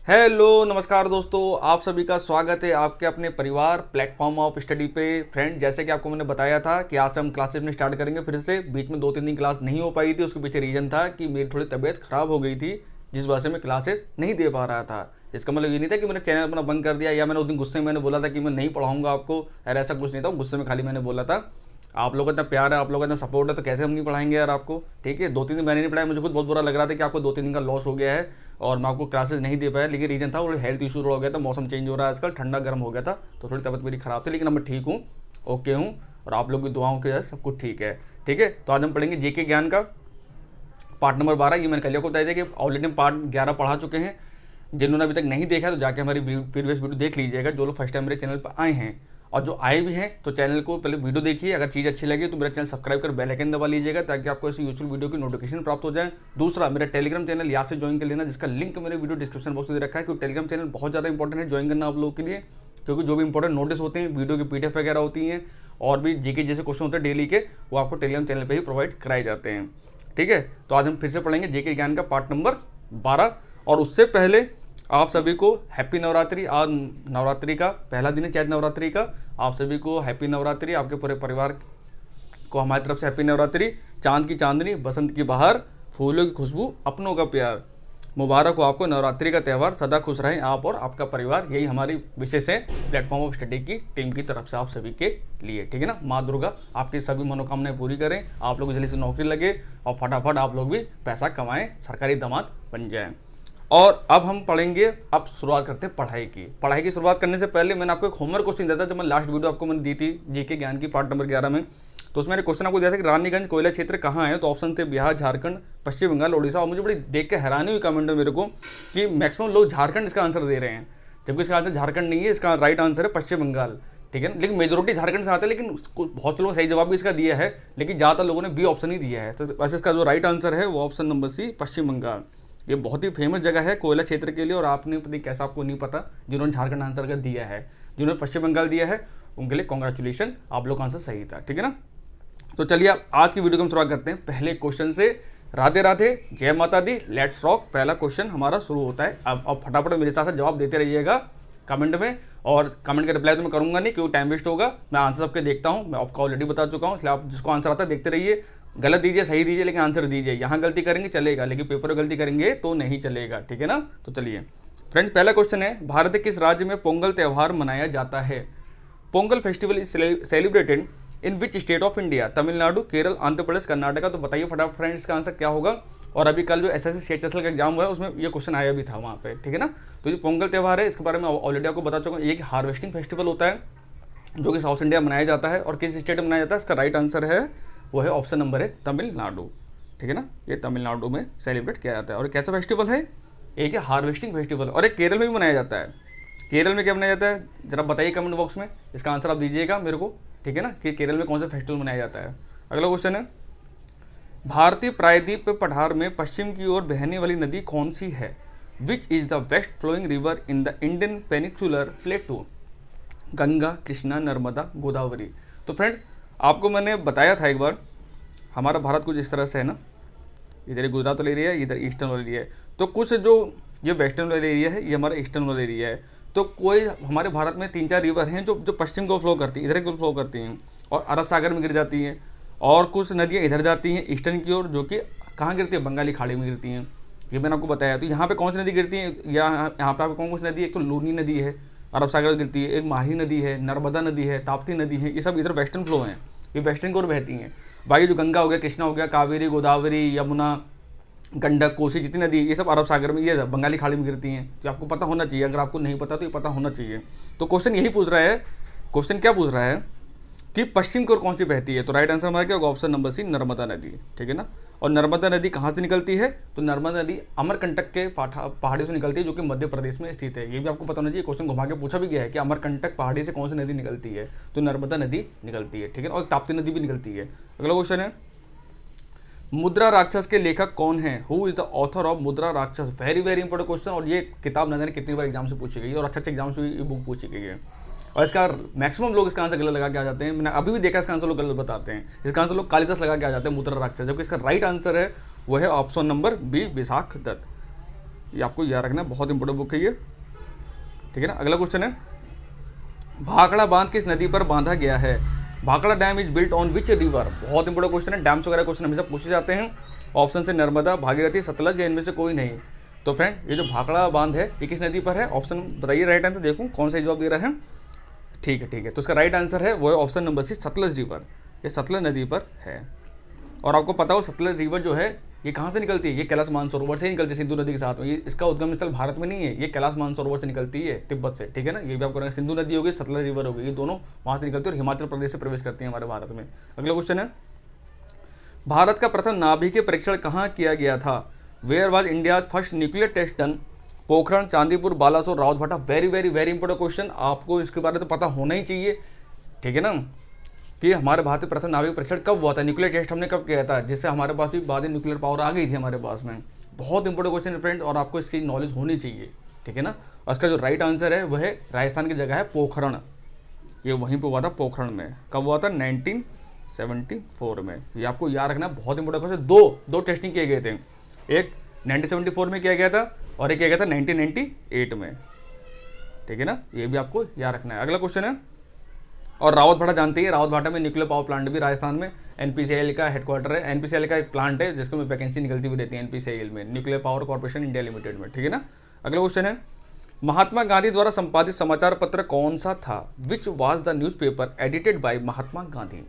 Hello नमस्कार दोस्तों, आप सभी का स्वागत है आपके अपने परिवार प्लेटफॉर्म ऑफ स्टडी पे। फ्रेंड, जैसे कि आपको मैंने बताया था कि आज से हम क्लासेस में स्टार्ट करेंगे। फिर से बीच में 2-3 दिन क्लास नहीं हो पाई थी, उसके पीछे रीज़न था कि मेरी थोड़ी तबीयत खराब हो गई थी, जिस वजह से मैं क्लासेस नहीं दे पा रहा था। इसका मतलब ये नहीं था कि मैंने चैनल अपना बंद कर दिया या मैंने उस दिन गुस्से में मैंने बोला था कि मैं नहीं पढ़ाऊंगा आपको। यार ऐसा कुछ नहीं था, गुस्से में खाली मैंने बोला था। आप लोगों का इतना प्यार है, आप लोगों का इतना सपोर्ट है, तो कैसे हम नहीं पढ़ाएंगे यार आपको। ठीक है, 2-3 दिन मैंने नहीं पढ़ाया, मुझे खुद बहुत बुरा लग रहा था कि आपको 2-3 दिन का लॉस हो गया है और मैं आपको क्लासेस नहीं दे पाया। लेकिन रीज़न था वो हेल्थ इशू हो गया था, मौसम चेंज हो रहा है आजकल, ठंडा गर्म हो गया था, तो थोड़ी तबियत मेरी खराब थी। लेकिन अब मैं ठीक हूँ, ओके हूँ, और आप लोग की दुआओं के सब कुछ ठीक है। ठीक है, तो आज हम पढ़ेंगे जीके ज्ञान का पार्ट नंबर 12। ये मैंने कल को बताया था कि ऑलरेडी हम पार्ट 11 पढ़ा चुके हैं। जिन्होंने अभी तक नहीं देखा तो जाके हमारी प्रीवियस वीडियो देख लीजिएगा, जो लोग फर्स्ट टाइम मेरे चैनल पर आए हैं। और जो आए भी हैं तो चैनल को पहले वीडियो देखिए, अगर चीज़ अच्छी लगे तो मेरा चैनल सब्सक्राइब कर बेल आइकन दबा लीजिएगा, ताकि आपको ऐसी यूजफुल वीडियो की नोटिफिकेशन प्राप्त हो जाए। दूसरा, मेरा टेलीग्राम चैनल यहाँ से ज्वाइन कर लेना, जिसका लिंक मेरे वीडियो डिस्क्रिप्शन बॉक्स में दे रखा है। क्योंकि टेलीग्राम चैनल बहुत ज़्यादा इंपॉर्टेंट है ज्वाइन करना आप लोगों के लिए, क्योंकि जो भी इंपॉर्टेंट नोटिस होते हैं, वीडियो की पीडीएफ वगैरह होती हैं, और भी जीके जैसे क्वेश्चन होते हैं डेली के, वो आपको टेलीग्राम चैनल पर ही प्रोवाइड कराए जाते हैं। ठीक है, तो आज हम फिर से पढ़ेंगे जीके ज्ञान का पार्ट नंबर 12। और उससे पहले आप सभी को हैप्पी नवरात्रि। आज नवरात्रि का पहला दिन है, चैत नवरात्रि का। आप सभी को हैप्पी नवरात्रि, आपके पूरे परिवार को हमारी तरफ से हैप्पी नवरात्रि। चांद की चांदनी, बसंत की बहार, फूलों की खुशबू, अपनों का प्यार, मुबारक हो आपको नवरात्रि का त्यौहार। सदा खुश रहें आप और आपका परिवार, यही हमारी विशेष है प्लेटफॉर्म ऑफ स्टडी की टीम की तरफ से आप सभी के लिए। ठीक है ना, माँ दुर्गा आपकी सभी मनोकामनाएं पूरी करें, आप लोग जल्दी से नौकरी लगे और फटाफट आप लोग भी पैसा कमाएं, सरकारी दामाद बन जाएं। और अब हम पढ़ेंगे, अब शुरुआत करते हैं पढ़ाई की शुरुआत करने से पहले मैंने आपको एक होमवर्क क्वेश्चन दिया था, जब मैं लास्ट वीडियो आपको मैंने दी थी जीके ज्ञान की पार्ट नंबर 11 में। तो उसमें मैंने क्वेश्चन आपको दिया था कि रानीगंज कोयला क्षेत्र कहाँ है। तो ऑप्शन थे बिहार, झारखंड, पश्चिम बंगाल, उड़ीसा। और मुझे बड़ी देख के हैरानी हुई कमेंट में मेरे को कि मैक्सिमम लोग झारखंड इसका आंसर दे रहे हैं, जबकि इसका आंसर झारखंड नहीं है, इसका राइट आंसर है पश्चिम बंगाल। ठीक है ना, लेकिन मेजोरिटी झारखंड से आता है, लेकिन बहुत से लोगों ने सही जवाब भी इसका दिया है, लेकिन ज़्यादातर लोगों ने बी ऑप्शन ही दिया है। तो वैसे इसका जो राइट आंसर है वो ऑप्शन नंबर सी, पश्चिम बंगाल। ये बहुत ही फेमस जगह है कोयला क्षेत्र के लिए, और आपने पता नहीं कैसा आपको नहीं पता, जिन्होंने झारखंड आंसर का दिया है। जिन्होंने पश्चिम बंगाल दिया है उनके लिए कॉन्ग्रेचुलेशन, आप लोग का आंसर सही था। ठीक है ना, तो चलिए आप आज की वीडियो को हम शुरुआत करते हैं पहले क्वेश्चन से। राधे राधे, जय माता दी, लेट्स रॉक। पहला क्वेश्चन हमारा शुरू होता है। अब फटाफट मेरे साथ जवाब देते रहिएगा कमेंट में, और कमेंट का रिप्लाई तो मैं करूंगा नहीं क्योंकि टाइम वेस्ट होगा। मैं आंसर सबके देखता हूँ, मैं आपको ऑलरेडी बता चुका हूँ, इसलिए आप जिसको आंसर आता है देखते रहिए। गलत दीजिए, सही दीजिए, लेकिन आंसर दीजिए। यहाँ गलती करेंगे चलेगा, लेकिन पेपर में गलती करेंगे तो नहीं चलेगा। ठीक है ना, तो चलिए फ्रेंड्स, पहला क्वेश्चन है, भारत के किस राज्य में पोंगल त्यौहार मनाया जाता है। Pongal festival is celebrated in which state of India. Tamil Nadu, Kerala, Andhra Pradesh, Karnataka. तो बताइए फटाफट फ्रेंड्स इसका आंसर क्या होगा। और अभी कल जो एसएससी सीएचएसएल का एग्जाम हुआ है उसमें ये क्वेश्चन आया भी था वहाँ पे। ठीक है ना, तो ये पोंगल त्यौहार है, इसके बारे में ऑलरेडी आपको बता चुका हूँ। एक हार्वेस्टिंग फेस्टिवल होता है जो कि साउथ इंडिया में मनाया जाता है, और किस स्टेट में मनाया जाता है, इसका राइट आंसर है वो है ऑप्शन नंबर है तमिलनाडु। ठीक है ना, ये तमिलनाडु में सेलिब्रेट किया जाता है। और कैसा फेस्टिवल है, एक है हार्वेस्टिंग फेस्टिवल, और एक केरल में भी मनाया जाता है। केरल में क्या मनाया जाता है जरा बताइए कमेंट बॉक्स में, इसका आंसर आप दीजिएगा मेरे को। ठीक है ना, कि केरल में कौन सा फेस्टिवल मनाया जाता है। अगला क्वेश्चन है, भारतीय प्रायद्वीप पठार में पश्चिम की ओर बहने वाली नदी कौन सी है। Which is the west flowing river in the Indian peninsular plateau. Ganga, Krishna, Narmada, Godavari. तो फ्रेंड्स आपको मैंने बताया था एक बार, हमारा भारत कुछ इस तरह से है ना, इधर गुजरात वाला एरिया है, इधर ईस्टर्न वाला एरिया है। तो कुछ जो ये वेस्टर्न वाला एरिया है, ये हमारा ईस्टर्न वाला एरिया है। तो कोई हमारे भारत में 3-4 रिवर हैं जो पश्चिम को फ्लो करती हैं, इधर को फ्लो करती हैं और अरब सागर में गिर जाती हैं। और कुछ नदियाँ इधर जाती हैं ईस्टर्न की ओर, जो कि कहाँ गिरती है, बंगाली खाड़ी में गिरती हैं। ये मैंने आपको बताया। तो यहाँ पे कौन सी नदी गिरती है, यहाँ पे आपको कौन सी नदी है, एक तो लूनी नदी है अरब सागर में गिरती है, एक माही नदी है, नर्मदा नदी है, ताप्ती नदी है। ये सब इधर वेस्टर्न फ्लो हैं, ये वेस्टर्न की ओर बहती हैं। बाकी जो गंगा हो गया, कृष्णा हो गया, कावेरी, गोदावरी, यमुना, गंडक, कोसी, जितनी नदी, ये सब अरब सागर में, ये बंगाली खाड़ी में गिरती हैं। जो आपको पता होना चाहिए, अगर आपको नहीं पता तो ये पता होना चाहिए। तो क्वेश्चन यही पूछ रहा है, क्वेश्चन क्या पूछ रहा है कि पश्चिम की ओर कौन सी बहती है। तो राइट आंसर हमारा क्या होगा, ऑप्शन नंबर सी, नर्मदा नदी। ठीक है ना, और नर्मदा नदी कहाँ से निकलती है, तो नर्मदा नदी अमरकंटक के पहाड़ी से निकलती है, जो कि मध्य प्रदेश में स्थित है। ये भी आपको पता होना चाहिए, क्वेश्चन घुमा के पूछा भी गया है कि अमरकंटक पहाड़ी से कौन सी नदी निकलती है, तो नर्मदा नदी निकलती है। ठीक है, और ताप्ती नदी भी निकलती है। अगला क्वेश्चन है, मुद्रा राक्षस के लेखक कौन है। Who is the author of मुद्रा राक्षस। वेरी वेरी इंपॉर्टेंट क्वेश्चन, और ये किताब न जाने कितनी बार एग्जाम से पूछी गई है, और अच्छे एग्जाम से ये बुक पूछी गई है। और इसका मैक्सिमम लोग इसका आंसर गलत लगा के आ जाते हैं। मैंने अभी भी देखा इसका आंसर लोग गलत बताते हैं, इसका आंसर लोग कालिदास लगा के आ जाते हैं, मुद्रा राक्षस, जबकि इसका राइट आंसर है वो है option number B, Vishakh Datta. ये आपको याद रखना, बहुत इंपॉर्टेंट बुक है ये, ठीक है ना। अगला क्वेश्चन है, भाखड़ा बांध किस नदी पर बांधा गया है? Bhakra dam is built on which river? बहुत इंपॉर्टेंट क्वेश्चन है, डैम्स वगैरह क्वेश्चन हमेशा पूछे जाते हैं। ऑप्शन से नर्मदा, भागीरथी, सतलज या इनमें से कोई नहीं। तो फ्रेंड ये जो भाखड़ा बांध है ये किस नदी पर है? ऑप्शन बताइए राइट आंसर, देखूँ कौन सा जवाब दे रहा है। ठीक है, ठीक है, तो इसका राइट आंसर है वो है option number C, Sutlej river. ये सतलज नदी पर है। और आपको पता हो सतलज रिवर जो है ये कहाँ से निकलती है? ये कैलाश मानसरोवर से ही निकलती है, सिंधु नदी के साथ में। ये इसका उद्गम स्थल भारत में नहीं है, ये कैलाश मानसरोवर से निकलती है, तिब्बत से, ठीक है ना। ये भी आपको सिंधु नदी होगी, सतलज रिवर होगी, ये दोनों वहाँ से निकलती है और हिमाचल प्रदेश से प्रवेश करती है हमारे भारत में। अगला क्वेश्चन है, भारत का प्रथम नाभिकीय परीक्षण कहाँ किया गया था? Where was India first nuclear test done? Pokhran, Chandipur, Balasore, Rawatbhata. Very very very important question, आपको इसके बारे में तो पता होना ही चाहिए, ठीक है ना, कि हमारे भारत में प्रथम नाभिक परीक्षण कब हुआ था, न्यूक्लियर टेस्ट हमने कब किया था, जिससे हमारे पास भी बाद में न्यूक्लियर पावर आ गई थी हमारे पास में। बहुत इंपॉर्टेंट क्वेश्चन है फ्रेंड, और आपको इसकी नॉलेज होनी चाहिए, ठीक है ना। और इसका जो राइट आंसर है वह है राजस्थान की जगह है पोखरण। ये वहीं पर हुआ था, पोखरण में। कब हुआ था? 1974 में। ये आपको याद रखना, बहुत इंपॉर्टेंट क्वेश्चन। दो टेस्टिंग किए गए थे, एक 1974 में किया गया था और एक किया गया था 1998 में, ठीक है ना। ये भी आपको याद रखना है। अगला क्वेश्चन है, और रावतभाटा जानते हैं, रावतभाटा में न्यूक्लियर पावर प्लांट भी राजस्थान में एनपीसीआईएल का हेडक्वार्टर है। एनपीसीआईएल का एक प्लांट है जिसमें वैकेंसी निकलती भी रहती है एनपीसीआईएल में, nuclear power corporation India limited में, ठीक है ना। अगला क्वेश्चन है, महात्मा गांधी द्वारा संपादित समाचार पत्र कौन सा था? Which was the newspaper edited by Mahatma Gandhi?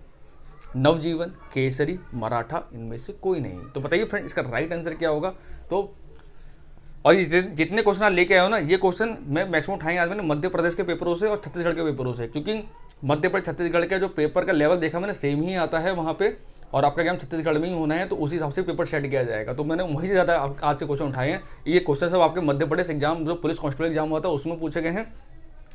Navjivan, Kesari, Maratha, इनमें से कोई नहीं। तो बताइए फ्रेंड इसका राइट आंसर क्या होगा? तो और जितने क्वेश्चन आप लेके आए हो ना, ये क्वेश्चन मैं मैक्सिमम उठाए आज मैंने मध्य प्रदेश के पेपरों से और छत्तीसगढ़ के पेपरों से, क्योंकि मध्य प्रदेश छत्तीसगढ़ का जो पेपर का लेवल देखा मैंने सेम ही आता है वहाँ पे, और आपका एग्जाम छत्तीसगढ़ में ही होना है, तो उसी हिसाब से पेपर सेट किया जाएगा। तो मैंने वहीं से ज़्यादा आज के क्वेश्चन उठाए हैं। ये क्वेश्चन सब आपके मध्य प्रदेश एग्जाम जो पुलिस कांस्टेबल एग्जाम हुआ था उसमें पूछे गए हैं,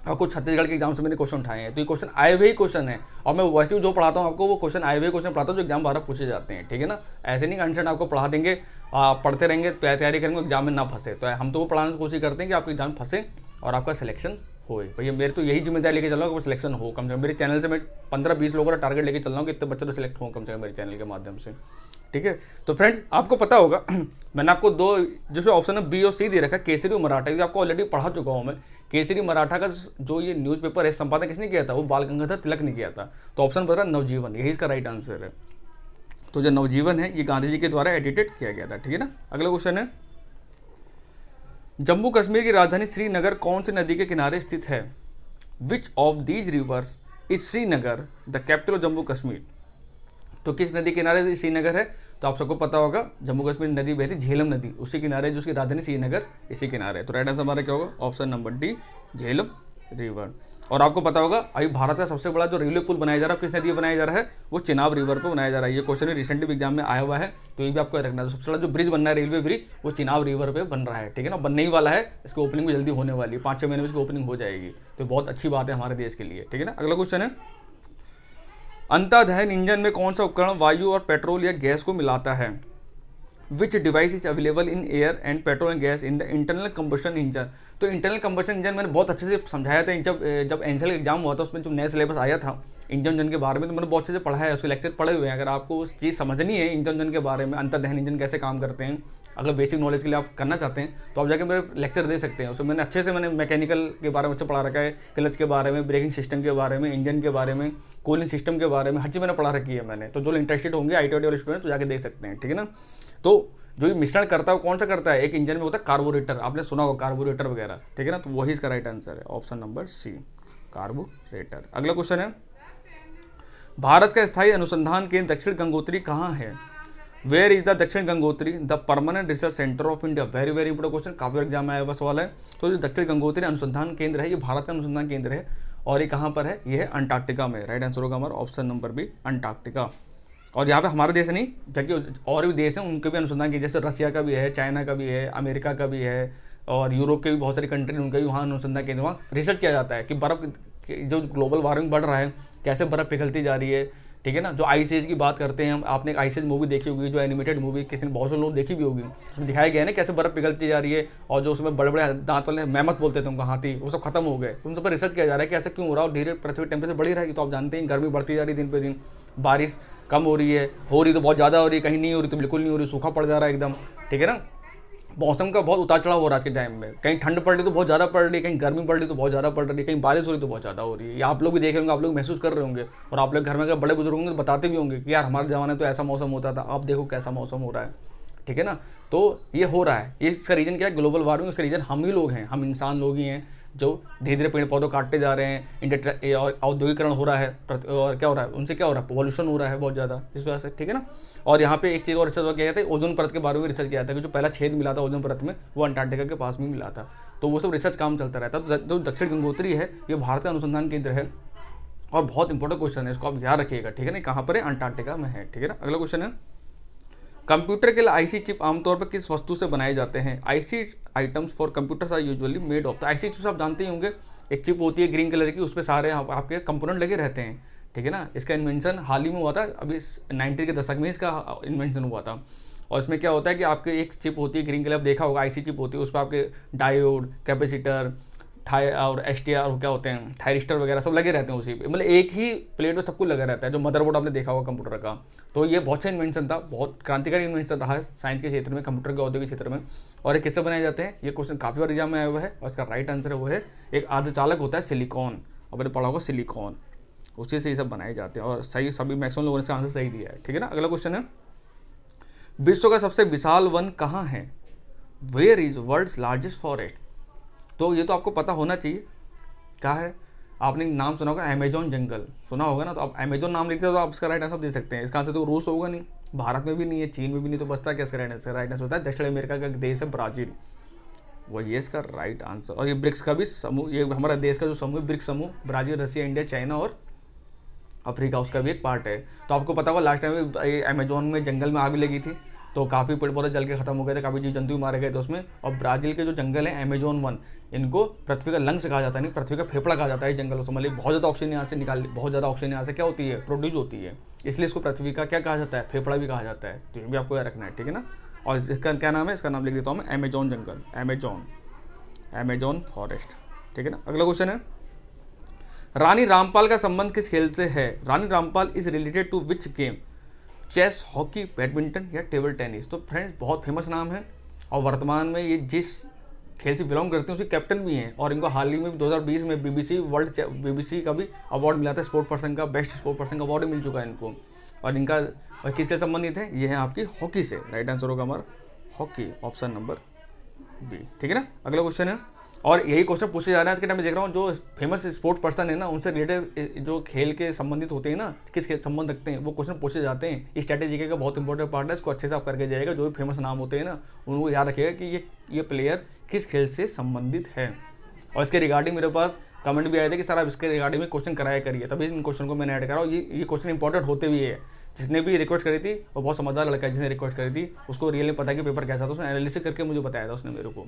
और कुछ छत्तीसगढ़ के एग्जाम से मैंने क्वेश्चन उठाए हैं। तो ये क्वेश्चन आए हुए ही क्वेश्चन है, और मैं वैसे भी जो पढ़ाता हूँ आपको वो क्वेश्चन आए हुए क्वेश्चन पढ़ाता हूँ जो एग्जाम 12 पूछे जाते हैं, ठीक है ना। ऐसे नहीं कंसेंट आपको पढ़ा देंगे, पढ़ते रहेंगे, तैयारी करेंगे, एग्जाम में ना फंसे। तो हम तो वो पढ़ाने की कोशिश करते हैं कि आपका एग्जाम फंसे और आपका सिलेक्शन होए। भैया मेरे तो यही जिम्मेदारी लेके चल रहा हूँ कि सिलेक्शन हो, कम से कम मेरे चैनल से मैं 15-20 लोगों का टारगेट लेके चल रहा हूँ कि इतने बच्चे तो सिलेक्ट हों कम से कम मेरे चैनल के माध्यम से, ठीक है। तो फ्रेंड्स आपको पता होगा मैंने आपको दो जिसमें ऑप्शन है बी और सी दे रखा है, केसरी और मराठा, ये आपको ऑलरेडी पढ़ा चुका हूँ मैं। केसरी मराठा का जो ये न्यूज़पेपर है संपादन किसने किया था? वो बाल गंगाधर तिलक ने किया था। तो ऑप्शन बता नवजीवन, यही इसका राइट आंसर है। तो जो नवजीवन है ये गांधी जी के द्वारा एडिटेड किया गया था, ठीक है ना। अगला क्वेश्चन है, जम्मू कश्मीर की राजधानी श्रीनगर कौन सी नदी के किनारे स्थित है? Which of these rivers is Srinagar the capital of Jammu Kashmir? तो किस नदी किनारे श्रीनगर है? तो आप सबको पता होगा जम्मू कश्मीर नदी बहती झेलम नदी, उसी किनारे जो उसकी राजधानी श्रीनगर इसी किनारे है। तो राइट आंसर हमारा क्या होगा? Option number D, Jhelum river. और आपको पता होगा अभी भारत का सबसे बड़ा जो रेलवे पुल बनाया जा रहा है किस नदी पर बनाया जा रहा है? वो चिनाब रिवर पर बनाया जा रहा है। ये क्वेश्चन भी रिसेंटली एग्जाम में आया हुआ है, तो ये भी आपको रखना है। सबसे बड़ा जो ब्रिज बनना है रेलवे ब्रिज वो चिनाब रिवर पे बन रहा है, ठीक है ना। बनने ही वाला है, इसकी ओपनिंग भी जल्दी होने वाली है, 5-6 महीने में इसकी ओपनिंग हो जाएगी। तो बहुत अच्छी बात है हमारे देश के लिए, ठीक है ना। अगला क्वेश्चन है, अंतर्दहन इंजन में कौन सा उपकरण वायु और पेट्रोल या गैस को मिलाता है? विच device is available in air and petrol and gas in the internal combustion engine? तो इंटरनल कंबशन इंजन मैंने बहुत अच्छे से समझाया था जब एनसीएल का एग्जाम हुआ था, उसमें जो नया सिलेबस आया था इंजन के बारे में, तो मैंने बहुत अच्छे से पढ़ा है, उसके लेक्चर पढ़े हुए हैं। अगर आपको उस चीज़ समझनी है इंजन के बारे में, अंतर्दहन इंजन कैसे काम करते हैं, अगर बेसिक नॉलेज के लिए आप करना चाहते हैं तो आप जाके मेरे लेक्चर दे सकते हैं। उसमें मैंने अच्छे से मैकेनिकल के बारे में अच्छे पढ़ा रखा है, क्लच के बारे में, ब्रेकिंग सिस्टम के बारे में, इंजन के बारे में, कूलिंग सिस्टम के बारे में, हर चीज़ मैंने पढ़ा रखी है मैंने। तो जो इंटरेस्टेड होंगे IIT वाले स्टूडेंट तो जाके देख सकते हैं, ठीक है ना। तो जो ये मिश्रण करता है वो कौन सा करता है? एक इंजन में होता है कार्बोरेटर, आपने सुना होगा कार्बोरेटर वगैरह, ठीक है ना। तो वही इसका राइट आंसर है, ऑप्शन नंबर सी, कार्बोरेटर। अगला क्वेश्चन है, भारत का स्थायी अनुसंधान केंद्र दक्षिण गंगोत्री कहाँ है? वेयर इज द दक्षिण Gangotri the permanent research centre of India? Very very important question, काफी एग्जाम में आया हुआ सवाल है। तो जो दक्षिण गंगोत्री अनुसंधान केंद्र है ये भारत का अनुसंधान केंद्र है, और ये कहाँ पर है? ये है अंटार्कटिका में। राइट आंसर होगा हमारा ऑप्शन नंबर बी, अंटार्कटिका। और यहाँ पे हमारे देश नहीं, जबकि और भी देश हैं उनके भी अनुसंधान केंद्र, जैसे रसिया का भी है, चाइना का भी है, अमेरिका का भी है, और यूरोप के भी बहुत सारी कंट्री उनका भी वहाँ अनुसंधान केंद्र, वहाँ रिसर्च किया जाता है कि बर्फ़ जो ग्लोबल वार्मिंग बढ़ रहा है कैसे बर्फ़ पिघलती जा रही है, ठीक है ना। जो आइस एज की बात करते हैं हम, आपने एक आइस एज मूवी देखी होगी, जो एनिमेटेड मूवी किसी ने बहुत से लोग देखी भी होगी, उसमें दिखाया गया है ना कैसे बर्फ़ पिघलती जा रही है, और जो उसमें बड़े बड़े दांत वाले मैमथ बोलते थे उनको, हाथी, वो सब खत्म हो गए। उन सब पर रिसर्च किया जा रहा है कि ऐसा क्यों हो रहा है, और धीरे पृथ्वी टेम्परेचर बढ़ी रहेगी। तो आप जानते हैं गर्मी बढ़ती जा रही है दिन पे दिन, बारिश कम हो रही है तो बहुत ज़्यादा हो रही है, कहीं नहीं हो रही तो बिल्कुल नहीं हो रही, सूखा पड़ जा रहा है एकदम, ठीक है ना। मौसम का बहुत उतार चढ़ाव हो रहा है आज के टाइम में, कहीं ठंड पड़ रही तो बहुत ज़्यादा पड़ रही है, कहीं गर्मी पड़ रही तो बहुत ज़्यादा पड़ रही है, कहीं बारिश हो रही तो बहुत ज़्यादा हो रही है। ये आप लोग भी देख रहे होंगे, आप लोग महसूस कर रहे होंगे, और आप लोग घर में अगर बड़े बुजुर्ग होंगे तो बताते भी होंगे कि यार हमारे ज़माने तो ऐसा मौसम होता था, आप देखो कैसा मौसम हो रहा है। ठीक है ना, तो ये हो रहा है। ये इसका रीज़न क्या है? Global warming. इसका रीज़न हम ही लोग हैं, हम इंसान लोग ही हैं जो धीरे धीरे पेड़ पौधों काटते जा रहे हैं, और औद्योगिकरण हो रहा है, और क्या हो रहा है उनसे, क्या हो रहा है? पॉल्यूशन हो रहा है बहुत ज़्यादा इस वजह से। ठीक है ना, और यहाँ पे एक चीज़ और रिसर्च किया गया था, ओजोन परत के बारे में रिसर्च किया था कि जो पहला छेद मिला था ओजोन परत में वो अंटार्कटिका के पास में मिला था। तो वो सब रिसर्च काम चलता रहता है। तो जो दक्षिण गंगोत्री है ये भारत का अनुसंधान केंद्र है, और बहुत इंपॉर्टेंट क्वेश्चन है, इसको आप याद रखिएगा। ठीक है ना, कहाँ पर है? अंटार्कटिका में है। ठीक है ना, अगला क्वेश्चन है, कंप्यूटर के लिए आईसी चिप आमतौर पर किस वस्तु से बनाए जाते हैं? IC items for computers are usually made of. तो आईसी चिप्स आप जानते ही होंगे, एक चिप होती है ग्रीन कलर की, उस पर सारे आपके कंपोनेंट लगे रहते हैं। ठीक है ना, इसका इन्वेंशन हाल ही में हुआ था, अभी 90 के दशक में इसका इन्वेंशन हुआ था। और इसमें क्या होता है कि आपके एक चिप होती है ग्रीन कलर, देखा होगा आईसी चिप होती है, उस पर आपके डायोड, कैपेसिटर, थाई और एसटीआर और क्या होते हैं थायरिस्टर वगैरह सब लगे रहते हैं उसी पे, मतलब एक ही प्लेट में सब कुछ लगा रहता है, जो मदरबोर्ड आपने देखा होगा कंप्यूटर का। तो ये बहुत अच्छा इन्वेंशन था, बहुत क्रांतिकारी इन्वेंशन रहा है साइंस के क्षेत्र में, कंप्यूटर के औद्योगिक क्षेत्र में। और ये किससे बनाए जाते हैं? ये क्वेश्चन काफ़ी बार एग्जाम में आया हुआ है, और इसका राइट आंसर है वो है एक अर्धचालक होता है सिलिकॉन। आपने पढ़ा होगा सिलिकॉन, उसी से ये सब बनाए जाते हैं, और सही सभी मैक्सिमम लोगों ने इसका आंसर सही दिया है। ठीक है ना, अगला क्वेश्चन है, विश्व का सबसे विशाल वन कहाँ है? Where is world's largest forest? तो ये तो आपको पता होना चाहिए, क्या है? आपने नाम सुना होगा अमेजोन जंगल, सुना होगा ना, तो आप अमेजोन नाम लिखते हो तो आप इसका राइट आंसर दे सकते हैं। इसका आंसर तो रूस होगा नहीं, भारत में भी नहीं है, चीन में भी नहीं, तो बचता क्या इसका राइट आंसर होता है दक्षिण अमेरिका का देश है ब्राज़ील, वही है इसका राइट आंसर। और ये ब्रिक्स का भी समूह, ये हमारा देश का जो समूह है ब्रिक्स समूह, ब्राज़ील, रसिया, इंडिया, चाइना और अफ्रीका, उसका भी एक पार्ट है। तो आपको पता होगा लास्ट टाइम अमेजोन में जंगल में आग लगी थी, तो काफ़ी पेड़ पौधे जल के खत्म हो गए थे, काफ़ी जीव जंतु भी मारे गए थे उसमें। और ब्राज़ील के जो जंगल है अमेजोन वन, इनको पृथ्वी का लंग्स कहा जाता है, नहीं पृथ्वी का फेफड़ा कहा जाता है इस जंगलों से। मतलब बहुत ज़्यादा ऑक्सीजन यहाँ से निकाल, बहुत ज़्यादा ऑक्सीजन यहाँ से क्या होती है? प्रोड्यूस होती है, इसलिए इसको पृथ्वी का क्या कहा जाता है? फेफड़ा भी कहा जाता है। तो ये भी आपको याद रखना है। ठीक है ना, और इसका क्या नाम है? इसका नाम लिख देता हूँ मैं, अमेजोन जंगल, अमेजोन फॉरेस्ट। ठीक है ना, अगला क्वेश्चन है, रानी रामपाल का संबंध किस खेल से है? Rani Rampal is related to which game? Chess, hockey, badminton या टेबल टेनिस? तो फ्रेंड्स बहुत फेमस नाम है, और वर्तमान में ये जिस खेल से बिलोंग करते हैं उसके कैप्टन भी हैं, और इनको हाल ही में 2020 में बीबीसी का भी अवार्ड मिला था, स्पोर्ट पर्सन का, बेस्ट स्पोर्ट पर्सन का अवार्ड मिल चुका है इनको। और इनका किससे संबंधित है? ये है आपकी हॉकी से। राइट आंसर होगा हमारा हॉकी, ऑप्शन नंबर बी। ठीक है ना, अगला क्वेश्चन है, और यही क्वेश्चन पूछे जा रहे हैं आज के टाइम में, देख रहा हूँ जो फेमस स्पोर्ट्स पर्सन है ना, उनसे रिलेटेड जो खेल के संबंधित होते हैं ना, किस खेल संबंध रखते हैं, वो क्वेश्चन पूछे जाते हैं। स्ट्रैटेजी का बहुत इंपॉर्टेंट पार्ट है, इसको अच्छे से आप करके जाइएगा। जो भी फेमस नाम होते हैं ना, उनको याद रखिएगा कि ये प्लेयर किस खेल से संबंधित है। और इसके रिगार्डिंग मेरे पास कमेंट भी आए थे कि सर आप इसके रिगार्डिंग में क्वेश्चन कराया करिए, तभी इन क्वेश्चन को मैंने ऐड करा। और ये क्वेश्चन इंपॉर्टेंट होते भी है। जिसने भी रिक्वेस्ट करी थी वो बहुत समझदार लड़का है, जिसने रिक्वेस्ट करी थी उसको रियल में पता है कि पेपर कैसा था, उसने एनालिसिस करके मुझे बताया था उसने मेरे को।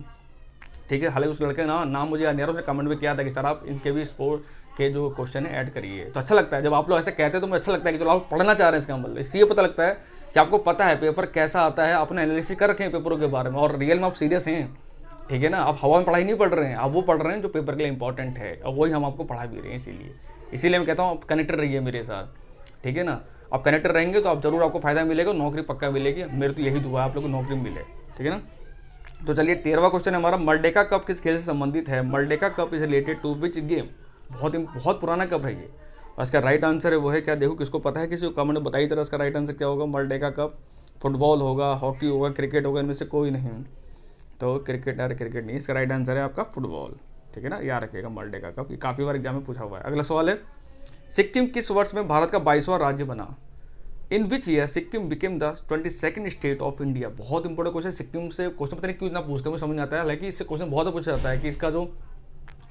ठीक है, हालांकि उस लड़के का नाम मुझे याद नहीं आ रहा, उसने कमेंट में किया था कि सर आप इनके भी स्पोर्ट के जो क्वेश्चन है ऐड करिए। तो अच्छा लगता है जब आप लोग ऐसे कहते हैं, तो मुझे अच्छा लगता है कि चलो आप पढ़ना चाह रहे हैं, इसका मतलब इसलिए पता लगता है कि आपको पता है पेपर कैसा आता है, आपने एनालिसिस कर रखे हैं पेपरों के बारे में, और रियल में आप सीरियस हैं। ठीक है ना, आप हवा में पढ़ाई नहीं पढ़ रहे हैं, आप वो पढ़ रहे हैं जो पेपर के लिए इंपॉर्टेंट है, और वही हम आपको पढ़ा भी रहे हैं। इसीलिए मैं कहता हूँ आप कनेक्टेड रहिए मेरे साथ। ठीक है ना, आप कनेक्टेड रहेंगे तो आप जरूर आपको फायदा मिलेगा, नौकरी पक्का मिलेगी। मेरी तो यही दुआ है आप लोग को नौकरी मिले। ठीक है ना, तो चलिए 13वां क्वेश्चन है हमारा, मर्डेका कप किस खेल से संबंधित है? Merdeka cup is related to which game? बहुत पुराना कप है ये, और इसका राइट आंसर है वो है क्या? देखो किसको पता है, किसी को कमेंट में बताइए जरा इसका राइट आंसर क्या होगा। मर्डेका कप फुटबॉल होगा, हॉकी होगा, क्रिकेट होगा, इनमें से कोई नहीं। तो क्रिकेट नहीं, इसका राइट आंसर है आपका फुटबॉल। ठीक है ना, याद रखिएगा मर्डेका कप, ये काफ़ी बार एग्जाम में पूछा हुआ है। अगला सवाल है, सिक्किम किस वर्ष में भारत का 22वां राज्य बना? In which year Sikkim became the 22nd state of India? बहुत इंपॉर्टेंट क्वेश्चन। सिक्किम से क्वेश्चन पता नहीं क्यों इतना पूछते हैं, मुझे समझ आता है, हालांकि इससे क्वेश्चन बहुत पूछा जाता है कि इसका जो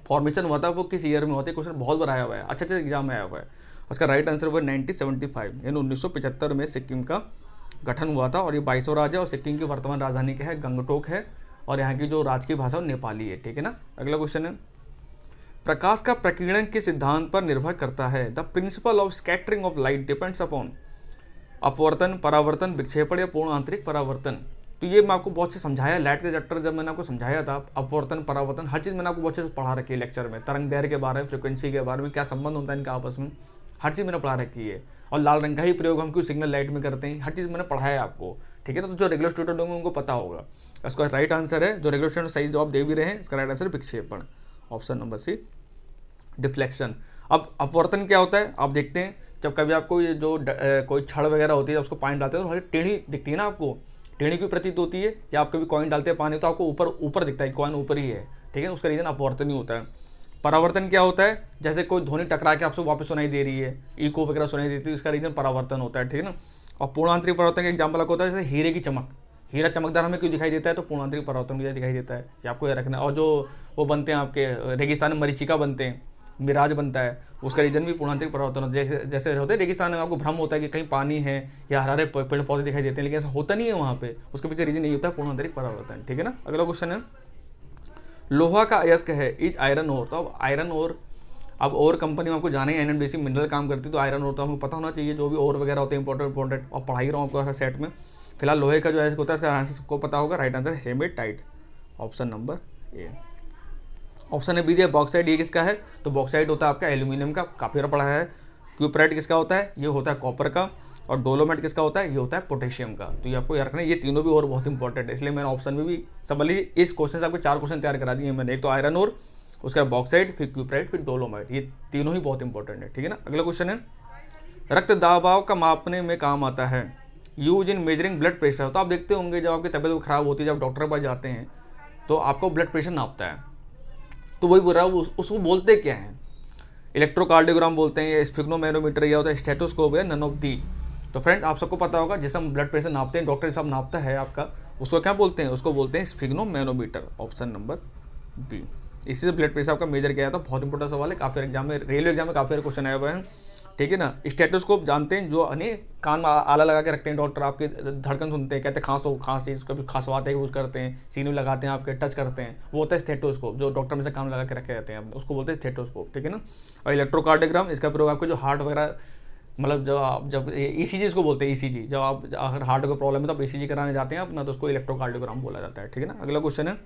फॉर्मेशन हुआ था वो किस ईयर में होता है। क्वेश्चन बहुत बार आया हुआ है, अच्छे एग्जाम में आया हुआ है। उसका राइट आंसर वो 1975 यानी 1975 में सिक्किम का गठन हुआ था, और ये 22वां राज्य, और सिक्किम की वर्तमान राजधानी क्या है? गंगटोक है, और यहाँ की जो राजकीय भाषा है नेपाली है। ठीक है ना, अगला क्वेश्चन है, प्रकाश का प्रकीर्णन के सिद्धांत पर निर्भर करता है? The principle of scattering of light depends upon? अपवर्तन, परावर्तन, विक्षेपण या पूर्ण आंतरिक परावर्तन? तो ये मैं आपको बहुत से समझाया लाइट के चैप्टर जब मैंने आपको समझाया था, अपवर्तन, परावर्तन, हर चीज़ मैंने आपको बहुत अच्छे से पढ़ा रखी है लेक्चर में। तरंग दैर्घ्य के बारे में, फ्रिक्वेंसी के बारे में, क्या संबंध होता है इनका आपस में, हर चीज़ मैंने पढ़ा रखी है। और लाल रंग का ही प्रयोग हम क्यों सिग्नल लाइट में करते हैं, हर चीज़ मैंने पढ़ाया है आपको। ठीक है ना। तो जो रेगुलर स्टूडेंट होंगे उनको पता होगा। इसका राइट आंसर है, जो रेगुलर स्टूडेंट सही जवाब दे भी रहे हैं, इसका राइट आंसर विक्षेपण, ऑप्शन नंबर सी डिफ्लेक्शन। अब अपवर्तन क्या होता है आप देखते हैं, जब कभी आपको ये जो कोई छड़ वगैरह होती है, उसको पानी डालते हैं तो हल्की टेढ़ी दिखती है ना आपको, टेढ़ी की प्रतीत होती है। या आप कभी कॉइन डालते हैं पानी तो आपको ऊपर ऊपर दिखता है, कॉइन ऊपर ही है, ठीक है। उसका रीजन अपवर्तन ही होता है। परावर्तन क्या होता है, जैसे कोई ध्वनि टकरा के आपसे वापस सुनाई दे रही है, इको वगैरह सुनाई देती है, इसका रीजन परावर्तन होता है, ठीक है ना। और पूर्णांतरिक परावर्तन का एग्जाम्पल होता है जैसे हीरे की चमक, हीरा चमकदार हमें क्यों दिखाई देता है, तो पूर्णांतरिक परावर्तन मुझे दिखाई देता है, ये आपको याद रखना है। और जो वो बनते हैं आपके रेगिस्तान में मरीचिका बनते हैं, मिराज बनता है, उसका रीजन भी पूर्णांतरिक परावर्तन होता है। जैसे जैसे होते हैं रेगिस्तान में, आपको भ्रम होता है कि कहीं पानी है या हरे पेड़ पौधे दिखाई देते हैं, लेकिन ऐसा होता नहीं है वहाँ पे, उसके पीछे रीजन नहीं होता है पूर्णांतरिक परावर्तन, ठीक है ना। अगला क्वेश्चन है, लोहा का अयस्क है इज आयरन ओर। तो अब आयरन ओर, अब और कंपनी में आपको जाने एनएमडीसी मिनरल काम करती है, तो आयरन ओर तो हमको पता होना चाहिए, जो भी और वगैरह होते हैं इंपॉर्टेंट और पढ़ाई रहा हूँ आपको सेट में। फिलहाल लोहे का जो अयस्क होता है इसका आंसर सबको पता होगा, right answer haematite, option number A. Option A B दिया बॉक्साइट, ये किसका है, तो बॉक्साइट होता है आपका एल्यूमिनियम का, काफ़ी बार पढ़ा है। क्यूपराइट किसका होता है, ये होता है कॉपर का। और डोलोमाइट किसका होता है, ये होता है पोटेशियम का। तो ये आपको याद रखना है, ये तीनों भी और बहुत इंपॉर्टेंट है, इसलिए मैंने ऑप्शन में भी सबली इस क्वेश्चन से आपको 4 क्वेश्चन तैयार करा दिए मैंने। एक तो आयरन और, उसके बाद बॉक्साइट, फिर क्यूपराइट, फिर डोलोमाइट, ये तीनों ही बहुत इंपॉर्टेंट है, ठीक है ना। अगला क्वेश्चन है, रक्त दबाव का मापने में काम आता है, use in measuring blood pressure. तो आप देखते होंगे जब आपकी तबीयत खराब होती है, जब डॉक्टर के पास जाते हैं तो आपको ब्लड प्रेशर नापता है, तो वही बोल रहा है उसको बोलते क्या है, इलेक्ट्रोकार्डियोग्राम बोलते हैं, या स्फिग्नोमेनोमीटर, या होता है स्टेथोस्कोप, है नन ऑफ दी। तो फ्रेंड्स आप सबको पता होगा, जिसे हम ब्लड प्रेशर नापते हैं, डॉक्टर साहब नापता है आपका, उसको क्या बोलते हैं, उसको बोलते हैं स्फिग्नोमेनोमीटर, ऑप्शन नंबर बी। इसी से ब्लड प्रेशर आपका मेजर किया था, बहुत इंपॉर्टेंट सवाल है, काफी एग्जाम में, रेलवे एग्जाम में काफी क्वेश्चन आए हुए हैं, ठीक है ना। स्टेथोस्कोप जानते हैं, जो कान में आला लगा के रखते हैं डॉक्टर, आपके धड़कन सुनते हैं, कहते हैं खांसो खांसी, कभी खांसवाते हैं, यूज करते हैं, सीने लगाते हैं, आपके टच करते हैं, वो होता है स्टेथोस्कोप, जो डॉक्टर में से कान लगा के रखे रहते हैं, उसको बोलते हैं स्टेथोस्कोप, ठीक है ना। और इलेक्ट्रोकार्डियोग्राम, इसका प्रयोग आपको जो हार्ट वगैरह, मतलब जब ईसीजी इसको बोलते हैं, ईसीजी, जब आप अगर हार्ट का प्रॉब्लम है तो आप ईसीजी कराने जाते हैं अपना, तो उसको इलेक्ट्रोकार्डियोग्राम बोला जाता है, ठीक है ना। अगला क्वेश्चन है,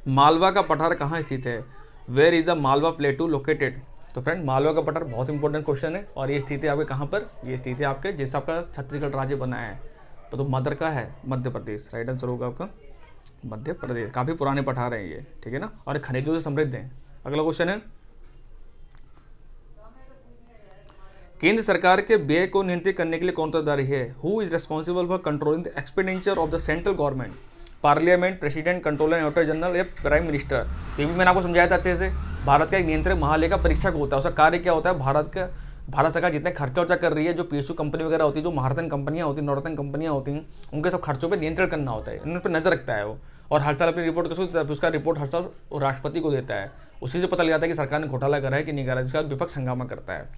मालवा का पठार कहाँ स्थित है, where is the Malwa plateau located. तो फ्रेंड मालवा का पठार बहुत इंपॉर्टेंट क्वेश्चन है, और ये स्थिति आपके कहाँ पर, ये स्थिति आपके जिससे आपका छत्तीसगढ़ राज्य बना है, तो मदर का है मध्य प्रदेश, राइट आंसर होगा आपका मध्य प्रदेश। काफ़ी पुराने पठार हैं ये, ठीक है ना, और खनिजों से समृद्ध हैं। अगला क्वेश्चन है, केंद्र सरकार के व्यय को नियंत्रित करने के लिए कौन उत्तरदायी है, who is responsible for controlling the expenditure of the central government, parliament, president, controller, auditor general, या प्राइम मिनिस्टर। तो ये भी मैंने आपको समझाया था अच्छे से। भारत का एक नियंत्रक महालेखा परीक्षक होता है, उसका कार्य क्या होता है, भारत सरकार जितने खर्चा वर्चा कर रही है, जो पीएसयू कंपनी वगैरह होती है, जो महारथन कंपनियां होती हैं, नवरत्न कंपनियां होती हैं, उनके सब खर्चों पर नियंत्रण करना होता है, उन पर नजर रखता है वो। और हर साल अपनी रिपोर्ट किसको देता है, उसका रिपोर्ट हर साल राष्ट्रपति को देता है। उसी से पता लग जाता है कि सरकार ने घोटाला करा है कि नहीं करा है, जिसका विपक्ष हंगामा करता है।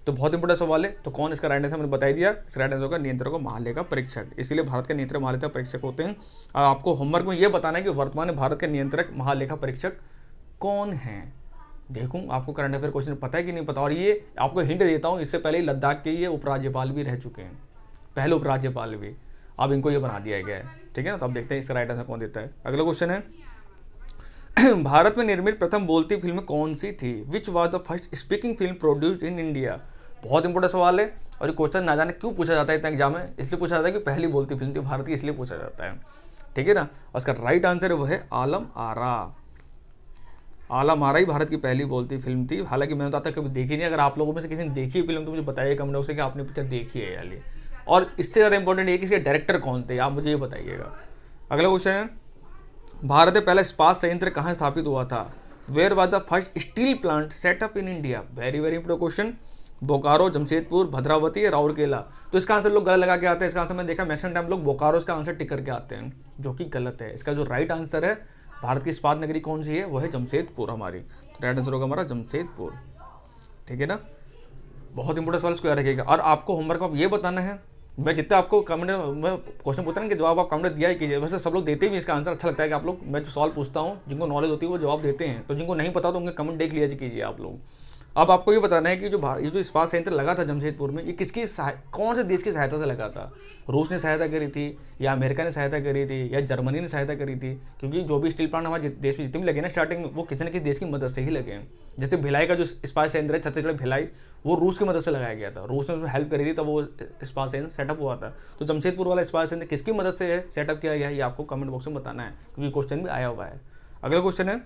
तो बहुत इंपॉर्टेंट सवाल है। तो कौन इसका राइट आंसर मैंने बता दिया, इसका राइट आंसर होगा नियंत्रक और महालेखा परीक्षक, इसीलिए भारत के नियंत्रक महालेखा परीक्षक होते हैं। और आपको होमवर्क में ये बताना है कि वर्तमान में भारत के नियंत्रक महालेखा परीक्षक कौन हैं। देखूँ आपको करंट अफेयर क्वेश्चन पता है कि नहीं पता। और ये आपको हिंट देता हूँ, इससे पहले लद्दाख के ये उपराज्यपाल भी रह चुके हैं, पहले उपराज्यपाल भी, अब इनको ये बना दिया गया है, ठीक है ना। तो अब देखते हैं इसका राइट आंसर कौन देता है। अगला क्वेश्चन है, भारत में निर्मित प्रथम बोलती फिल्म कौन सी थी, विच was the first speaking film produced in India. बहुत इंपॉर्टेंट सवाल है, और ये क्वेश्चन ना जाने क्यों पूछा जाता है इतना एग्जाम में, इसलिए पूछा जाता है कि पहली बोलती फिल्म थी भारत की, इसलिए पूछा जाता है, ठीक है ना। और इसका राइट आंसर है वो है आलम आरा। आलम आरा ही भारत की पहली बोलती फिल्म थी। हालांकि मैंने तो कभी देखी नहीं, अगर आप लोगों में से किसी ने देखी फिल्म तो मुझे बताइए कमेंट बॉक्स से कि आपने पिक्चर देखी है यार। और इससे ज़्यादा इंपॉर्टेंट ये कि इसके डायरेक्टर कौन थे, आप मुझे ये बताइएगा। अगला क्वेश्चन है, भारत में पहला इस्पात संयंत्र कहाँ स्थापित हुआ था, where was the first steel plant set up in India. Very very important question. Bokaro, Jamshedpur, Bhadravati, Rourkela. तो इसका आंसर लोग गलत लगा के आते हैं। इसका आंसर मैंने देखा मैक्सिमम टाइम लोग बोकारो इसका आंसर टिक करके आते हैं, जो कि गलत है। इसका जो राइट आंसर है, भारत की इस्पात नगरी कौन सी है, वो है जमशेदपुर हमारी। तो राइट आंसर होगा हमारा जमशेदपुर, ठीक है ना। बहुत इंपॉर्टेंट सवाल इसको याद रखिएगा। और आपको होमवर्क में ये बताना है, मैं जितना आपको कमेंट में क्वेश्चन पूछता ना कि जवाब आप कमेंट दिया ही कीजिए। वैसे सब लोग देते भी इसका आंसर, अच्छा लगता है कि आप लोग, मैं जो सवाल पूछता हूँ जिनको नॉलेज होती है वो जवाब देते हैं, तो जिनको नहीं पता तो उनके कमेंट देख लिया कीजिए आप लोग। अब आपको ये बताना है कि ये जो इस्पात संयंत्र लगा था जमशेदपुर में, ये कौन से देश की सहायता से लगा था? रूस ने सहायता करी थी, या अमेरिका ने सहायता करी थी, या जर्मनी ने सहायता करी थी? क्योंकि जो भी स्टील प्लांट हमारे देश में जितने भी लगे ना स्टार्टिंग में, वो किसी न किसी देश की मदद से ही लगे हैं। जैसे भिलाई का जो इस्पात संयंत्र है छत्तीसगढ़ भिलाई, वो रूस की मदद से लगाया गया था, रूस ने उसमें हेल्प करी थी, तब वो इस्पात संयंत्र सेटअप हुआ था। तो जमशेदपुर वाला इस्पात संयंत्र किसकी मदद से सेटअप किया गया है, ये आपको कमेंट बॉक्स में बताना है, क्योंकि क्वेश्चन भी आया हुआ है। अगला क्वेश्चन है,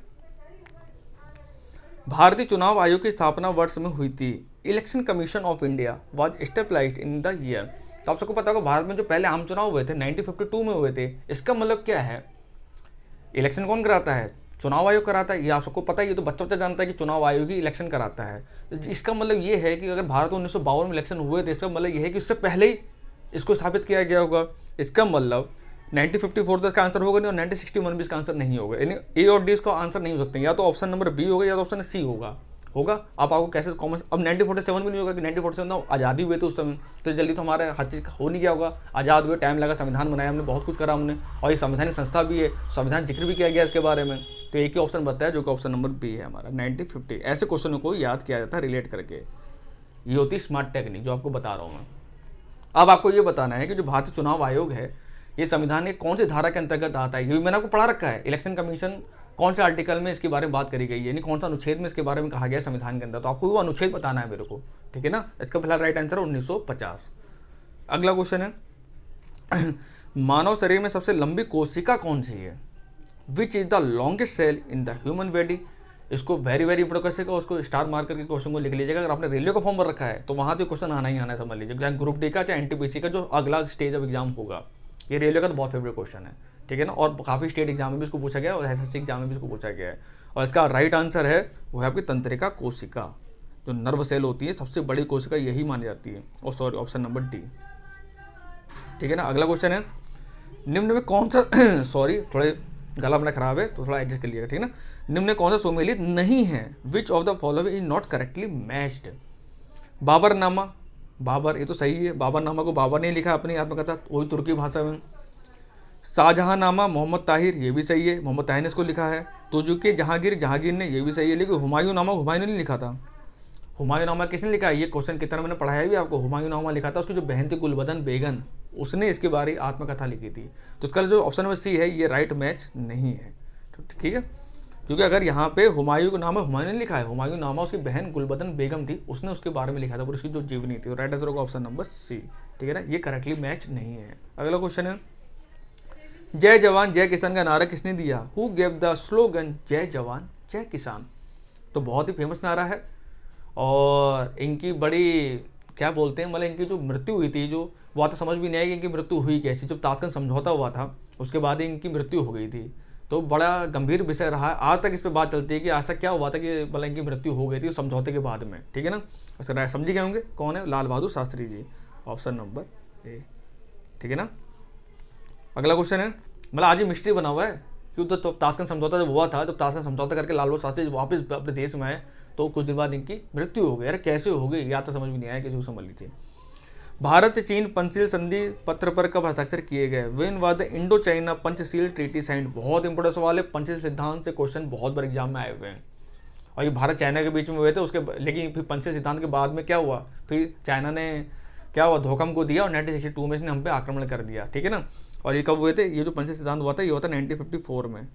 भारतीय चुनाव आयोग की स्थापना वर्ष में हुई थी? Election commission of India was established in the year. तो आप सबको पता होगा भारत में जो पहले आम चुनाव हुए थे 1952 में हुए थे। इसका मतलब क्या है? इलेक्शन कौन कराता है? चुनाव आयोग कराता है। ये आप सबको पता है, ये तो बच्चा बच्चा जानता है कि चुनाव आयोग ही इलेक्शन कराता है। इसका मतलब ये है कि अगर भारत में 1952 में इलेक्शन हुए थे, इसका मतलब ये है कि उससे पहले ही इसको स्थापित किया गया होगा। इसका मतलब 1954 इसका आंसर होगा नहीं, और 1961 भी इसका आंसर नहीं होगा। यानी ए और डी इसका आंसर नहीं हो सकते, या तो ऑप्शन नंबर बी होगा या तो ऑप्शन सी होगा। अब आपको कैसे कॉमन, अब 1947 भी नहीं होगा कि 1947 आज़ादी हुए थे उस समय, तो जल्दी तो हमारे हर चीज़ हो नहीं गया होगा। आज़ाद हुए, टाइम लगा, संविधान बनाया हमने, बहुत कुछ करा हमने, और ये संवैधानिक संस्था भी है, संविधान जिक्र भी किया गया इसके बारे में। तो एक ही ऑप्शन बताया जो कि ऑप्शन नंबर बी है हमारा 1950। ऐसे क्वेश्चनों को याद किया जाता है रिलेट करके, ये होती है स्मार्ट टेक्निक जो आपको बता रहा हूँ मैं। अब आपको ये बताना है कि जो भारतीय चुनाव आयोग है, ये संविधान के कौन सी धारा के अंतर्गत आता है। ये भी मैंने आपको पढ़ा रखा है। इलेक्शन कमीशन कौन से आर्टिकल में इसके बारे में बात करी गई है, यानी कौन सा अनुच्छेद में इसके बारे में कहा गया है संविधान के अंदर। तो आपको वो अनुच्छेद बताना है मेरे को, ठीक है ना। इसका फिलहाल राइट आंसर है 1950। अगला क्वेश्चन है, मानव शरीर में सबसे लंबी कोशिका कौन सी है? Which is the longest cell in the human body. इसको वेरी वेरी इंपोर्टेंट क्वेश्चन का, उसको स्टार मार करके क्वेश्चन को लिख लीजिएगा। अगर आपने रेलवे का फॉर्म भर रखा है तो वहाँ तो क्वेश्चन आना ही आना है, समझ लीजिए, चाहे ग्रुप डी का चाहे एनटीपीसी का जो अगला स्टेज ऑफ एग्जाम होगा। ये रेलवे का तो बहुत फेवरेट क्वेश्चन है, ठीक है ना। और काफ़ी स्टेट एग्जाम में भी इसको पूछा गया है, और एसएससी एग्जाम में भी इसको पूछा गया है। और इसका राइट आंसर है वो है आपकी तंत्रिका कोशिका, जो नर्व सेल होती है, सबसे बड़ी कोशिका यही मानी जाती है। और सॉरी, ऑप्शन नंबर डी, ठीक है ना। अगला क्वेश्चन है, निम्न में कौन सा सॉरी थोड़े गला अपना खराब है तो थोड़ा एडजस्ट कर लिएगा, ठीक है ना। निम्न में कौन सा सुमेलित नहीं है? Which of the following is not correctly matched. Baburnama, Babur ये तो सही है, बाबरनामा को बाबर ने लिखा अपनी आत्मकथा, वही तुर्की भाषा में। शाहजहांनामा मोहम्मद ताहिर, ये भी सही है, मोहम्मद ताहिर ने इसको लिखा है। तुजुके जहांगीर, जहांगीर ने, ये भी सही है। लेकिन हुमायूंनामा हुमायूं ने नहीं लिखा था। हुमायूंनामा किसने लिखा है? ये क्वेश्चन कितना मैंने पढ़ाया भी आपको। हुमायूंनामा लिखा था उसकी जो बहन थी गुलबदन बेगम, उसने इसके बारे आत्मकथा लिखी थी। तो इसका जो ऑप्शन नंबर सी है ये राइट मैच नहीं है, ठीक है। क्योंकि अगर यहाँ पे हुमायूंनामा हुमायूं ने लिखा है, हुमायूंनामा उसकी बहन गुलबदन बेगम थी, उसने उसके बारे में लिखा था, और उसकी जो जीवनी थी। राइट आंसर होगा ऑप्शन नंबर सी, ठीक है ना। ये करेक्टली मैच नहीं है। अगला क्वेश्चन है, जय जवान जय किसान का नारा किसने दिया? हु गेव द स्लोगन जय जवान जय किसान। तो बहुत ही फेमस नारा है, और इनकी बड़ी क्या बोलते हैं, मतलब इनकी जो मृत्यु हुई थी, जो वो तो समझ भी नहीं आई कि इनकी मृत्यु हुई कैसी। जब ताशकंद समझौता हुआ था उसके बाद ही इनकी मृत्यु हो गई थी। तो बड़ा गंभीर विषय रहा है, आज तक इस पर बात चलती है कि ऐसा क्या हुआ था कि मतलब इनकी मृत्यु हो गई थी समझौते के बाद में, ठीक है ना। ऐसा समझी गए होंगे कौन है? लाल बहादुर शास्त्री जी, ऑप्शन नंबर ए, ठीक है ना। अगला क्वेश्चन है, मतलब आज ही मिस्ट्री बना हुआ है कि तो ताशकंद समझौता जब हुआ था, जब ताशकंद समझौता करके लाल बहादुर शास्त्री वापस अपने देश में आए, तो कुछ दिन बाद इनकी मृत्यु हो गई। अरे कैसे हो गई, या तो समझ में नहीं आया, किसी को समझ लीजिए। भारत से चीन पंचशील संधि पत्र पर कब हस्ताक्षर किए गए? When was the Indo China Panchsheel treaty signed. बहुत इंपॉर्टेंट सवाल है, पंचशील सिद्धांत से क्वेश्चन बहुत बार एग्जाम में आए हुए हैं, और ये भारत चाइना के बीच में हुए थे उसके, लेकिन फिर पंचशील सिद्धांत के बाद में क्या हुआ, फिर चाइना ने क्या हुआ, धोखा हमको दिया, और 1962 में इसने हम पे आक्रमण कर दिया, ठीक है ना। और ये कब हुए थे? ये जो पंचशील सिद्धांत हुआ था ये हुआ था 1954 में।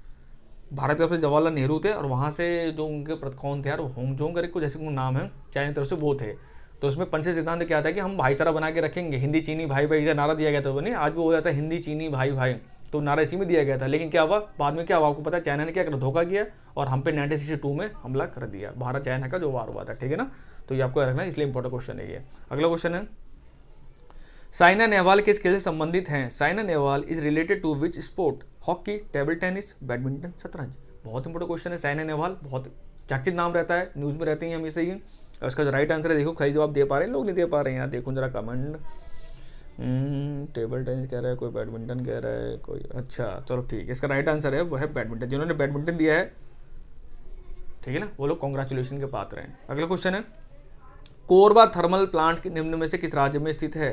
भारत की तरफ से जवाहरलाल नेहरू थे, और वहाँ से जो उनके कौन थे यार, होंगजोंग करके कुछ ऐसे नाम है, चाइना की तरफ से वो थे। तो उसमें पंचशील सिद्धांत क्या था कि हम भाईचारा बना के रखेंगे, हिंदी चीनी भाई भाई का नारा दिया गया था। वो नहीं आज भी हो जाता है हिंदी चीनी भाई भाई, तो नारा इसी में दिया गया था। लेकिन क्या हुआ बाद में, क्या हुआ आपको पता है? चाइना ने क्या कर धोखा किया, और हम पे 1962 में हमला कर दिया। भारत चाइना का जो वार हुआ था, ठीक है ना। तो ये आपको रखना है, इसलिए इंपॉर्टेंट क्वेश्चन है ये। अगला क्वेश्चन है, साइना नेहवाल किस खेल से संबंधित हैं? Saina Nehwal is related to which sport? Hockey, table tennis, badminton, शतरंज। बहुत इंपॉर्टेंट क्वेश्चन है। साइना नेहवाल बहुत चर्चित नाम रहता है, न्यूज़ में रहती हैं हमेशा ही। और इसका जो राइट आंसर है, देखो सही जवाब दे पा रहे हैं लोग, नहीं दे पा रहे हैं यार, देखो जरा कमेंट। टेबल टेनिस कह रहा है कोई, बैडमिंटन कह रहा है कोई। अच्छा चलो ठीक है, इसका राइट आंसर है वो है बैडमिंटन। जिन्होंने बैडमिंटन दिया है, ठीक है ना, वो लोग कॉन्ग्रेचुलेशन के पात्र हैं। अगला क्वेश्चन है, कोरबा थर्मल प्लांट निम्न में से किस राज्य में स्थित है?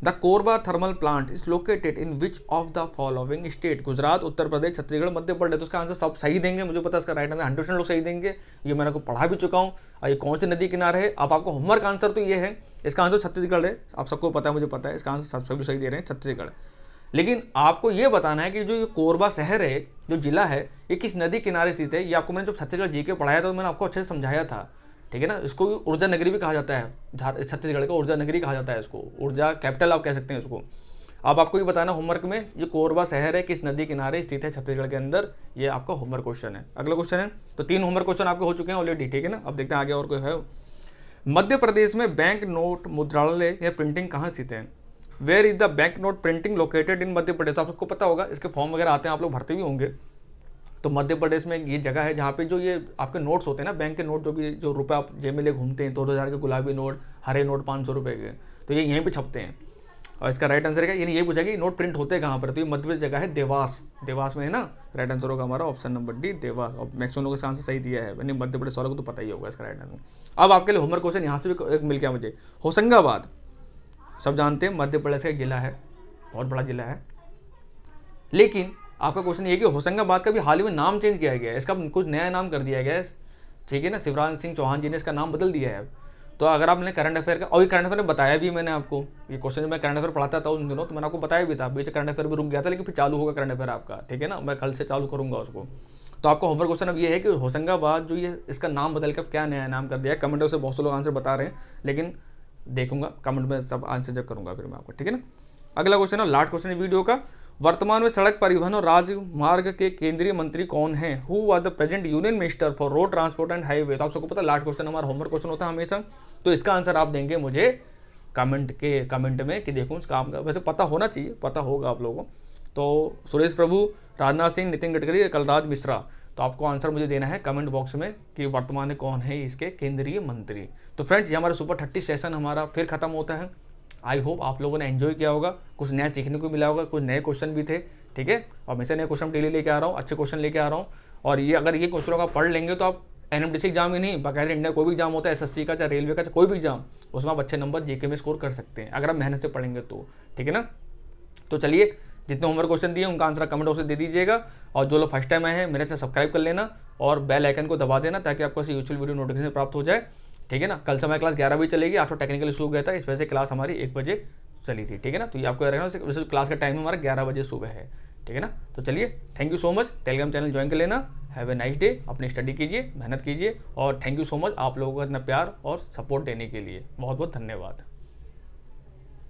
The Korba thermal plant is located in which of the following state? Gujarat, Uttar Pradesh, Chhattisgarh, Madhya Pradesh. तो इसका आंसर सब सही देंगे, मुझे पता है इसका राइट आंसर 100% लोग सही देंगे, ये मैंने आपको पढ़ा भी चुका हूँ। और ये कौन सी नदी किनारे है? अब आपको होमवर्क आंसर तो ये है, इसका आंसर छत्तीसगढ़ है, आप सबको पता है, मुझे पता है, इसका आंसर सभी सही दे रहे हैं, छत्तीसगढ़। लेकिन आपको ये बताना है कि जो ये कोरबा शहर है, जो जिला है, ये किस नदी किनारे स्थित है। ये आपको मैंने जब छत्तीसगढ़ जीके पढ़ाया था तो मैंने आपको अच्छे से समझाया था, ठीक है ना। इसको ऊर्जा नगरी भी कहा जाता है, छत्तीसगढ़ का ऊर्जा नगरी कहा जाता है इसको, ऊर्जा कैपिटल आप कह सकते हैं इसको। अब आपको ये बताना होमवर्क में, जो कोरबा शहर है किस नदी किनारे स्थित है छत्तीसगढ़ के अंदर, ये आपका होमवर्क क्वेश्चन है। अगला क्वेश्चन है, तो 3 होमवर्क क्वेश्चन आपके हो चुके हैं ऑलरेडी, ठीक है ना। अब देखते हैं आगे और कोई है। मध्य प्रदेश में बैंक नोट मुद्रालय या प्रिंटिंग कहाँ स्थित है? Where is the bank note printing located in Madhya Pradesh? तो आप सबको पता होगा, इसके फॉर्म वगैरह आते हैं, आप लोग भरते भी होंगे। तो मध्य प्रदेश में ये जगह है जहाँ पे जो ये आपके नोट्स होते हैं ना, बैंक के नोट, जो रुपये आप जेब में ले घूमते हैं, 2000 के गुलाबी नोट, हरे नोट 500 रुपये के, तो ये यहीं पे छपते हैं। और इसका राइट आंसर है, यानी ये पूछा कि नोट प्रिंट होते हैं कहाँ पर, तो ये मध्य प्रदेश जगह है देवास, देवास में है ना। राइट आंसर होगा हमारा ऑप्शन नंबर डी, देवास। और मैक्सिमम लोग इसका आंसर सही दिया है, यानी मध्य प्रदेश वालों को तो पता ही होगा इसका राइट आंसर। अब आपके लिए होमवर्क क्वेश्चन यहाँ से भी मिल गया मुझे। होशंगाबाद सब जानते हैं मध्य प्रदेश का एक जिला है, बहुत बड़ा जिला है, लेकिन आपका क्वेश्चन ये कि होशंगाबाद का भी हाल ही में नाम चेंज किया गया है, इसका कुछ नया नाम कर दिया गया है, ठीक है ना। शिवराज सिंह चौहान जी ने इसका नाम बदल दिया है। तो अगर आपने करंट अफेयर का, और ये करंट अफेयर में बताया भी मैंने आपको, ये क्वेश्चन जब मैं करंट अफेयर पढ़ाता था उन दिनों, तो मैंने आपको बताया भी था, बीच करंट अफेयर भी रुक गया था, लेकिन फिर चालू होगा करंट अफेयर आपका, ठीक है ना। मैं कल से चालू करूँगा उसको। तो आपका होमवर्क क्वेश्चन अब ये है कि होशंगाबाद जो ये इसका नाम बदल कर क्या नया नाम कर दिया है। कमेंट से बहुत से लोग आंसर बता रहे हैं, लेकिन देखूंगा कमेंट में सब आंसर जब करूंगा फिर मैं आपको, ठीक है ना। अगला क्वेश्चन है, लास्ट क्वेश्चन है वीडियो का। वर्तमान में सड़क परिवहन और राजमार्ग के केंद्रीय मंत्री कौन हैं? Who was the present union minister for road transport and highway? तो आप सबको पता है लास्ट क्वेश्चन हमारा होमवर्क क्वेश्चन होता है हमेशा। तो इसका आंसर आप देंगे मुझे कमेंट में कि देखूँ इस काम का, वैसे पता होना चाहिए, पता होगा आप लोगों को। तो सुरेश प्रभु, राजनाथ सिंह, नितिन गडकरी, कलराज मिश्रा। तो आपको आंसर मुझे देना है कमेंट बॉक्स में कि वर्तमान में कौन है इसके केंद्रीय मंत्री। तो फ्रेंड्स, ये हमारा सुपर 30 सेशन हमारा फिर खत्म होता है। आई होप आप लोगों ने एंजॉय किया होगा, कुछ नया सीखने को मिला होगा, कुछ नए क्वेश्चन भी थे, ठीक है। और हमेशा नए क्वेश्चन डेली लेके आ रहा हूँ, अच्छे क्वेश्चन लेके आ रहा हूँ। और ये अगर ये क्वेश्चन आप पढ़ लेंगे तो आप NMDC एग्जाम ही नहीं, बाकायदा इंडिया कोई भी एग्जाम होता है, SSC का चाहे रेलवे का चाहे कोई भी एग्जाम, उसमें आप अच्छे नंबर जीके में स्कोर कर सकते हैं अगर आप मेहनत से पढ़ेंगे तो, ठीक है ना। तो चलिए, जितने होमवर्क क्वेश्चन दिए उनका आंसर कमेंट बॉक्स में दे दीजिएगा। और जो लोग फर्स्ट टाइम आए हैं मेरे चैनल सब्सक्राइब कर लेना और बेल आइकन को दबा देना, ताकि आपको ऐसी यूट्यूब वीडियो नोटिफिकेशन प्राप्त हो जाए, ठीक है ना। कल से हमारी क्लास 11 बजे चलेगी, आज तो टेक्निकल इशू हो गया था, इस वजह से क्लास हमारी 1 बजे चली थी, ठीक है ना। तो ये आपको रहना, वैसे क्लास का टाइम हमारा 11 बजे सुबह है, ठीक है ना। तो चलिए, thank you so much, Telegram channel join कर लेना। हैव ए नाइस डे, अपनी स्टडी कीजिए, मेहनत कीजिए, और थैंक यू सो मच आप लोगों का इतना प्यार और सपोर्ट देने के लिए, बहुत बहुत धन्यवाद।